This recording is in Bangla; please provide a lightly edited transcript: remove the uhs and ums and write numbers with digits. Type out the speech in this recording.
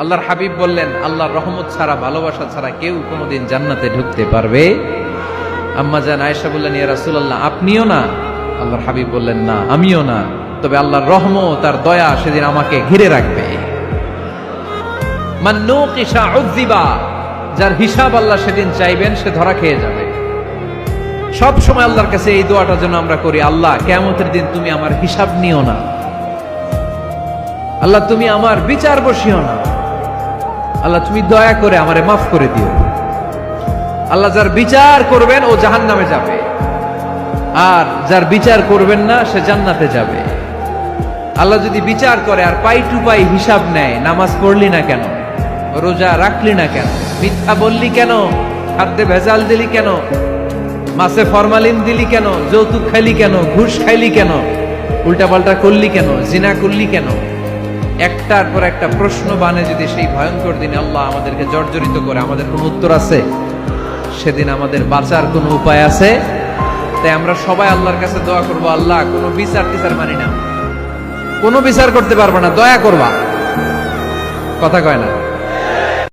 আল্লাহর হাবিব বললেন, আল্লাহর রহমত ছাড়া, ভালোবাসা ছাড়া কেউ কোনোদিন জান্নাতে ঢুকতে পারবে? আম্মা জান আয়েশা বললেন, ইয়া রাসূলুল্লাহ, আপনিও না? আল্লাহর হাবিব বললেন, না, আমিও না, তবে আল্লাহর রহমত, তার দয়া সেদিন আমাকে ঘিরে রাখবে। মান নুকিশা উযিবা, যার হিসাব আল্লাহ সেদিন চাইবেন সে ধরা খেয়ে যাবে। সব সময় আল্লাহর কাছে এই দোয়াটা যেন আমরা করি, আল্লাহ কিয়ামতের দিন তুমি আমার হিসাব নিও না, আল্লাহ তুমি আমার বিচার বসিও না, আল্লাহ তুমি দয়া করে আমারে মাফ করে দিও। আল্লাহ যার বিচার করবেন ও জাহান্নামে যাবে, আর যার বিচার করবেন না সে জান্নাতে যাবে। আল্লাহ যদি বিচার করে আর পাই টু পাই হিসাব নেয়, নামাজ পড়লি না কেন, রোজা রাখলি না কেন, মিথ্যা বললি কেন, খাদ্যে ভেজাল দিলি কেন, মাছে ফরমালিন দিলি কেন, যৌতুক খাইলি কেন, ঘুষ খাইলি কেন, উল্টাপাল্টা করলি কেন, জিনা করলি কেন, একটার পর একটা প্রশ্ন বানে যদি সেই ভয়ঙ্কর দিনে আল্লাহ আমাদেরকে জর্জরিত করে, আমাদের কোনো উত্তর আছে? সেদিন আমাদের বাঁচার কোনো উপায় আছে? তাই আমরা সবাই আল্লাহর কাছে দোয়া করবো, আল্লাহ কোনো বিচার টিচার মানি না, কোনো বিচার করতে পারবো না, দয়া করবা। কথা কয় না?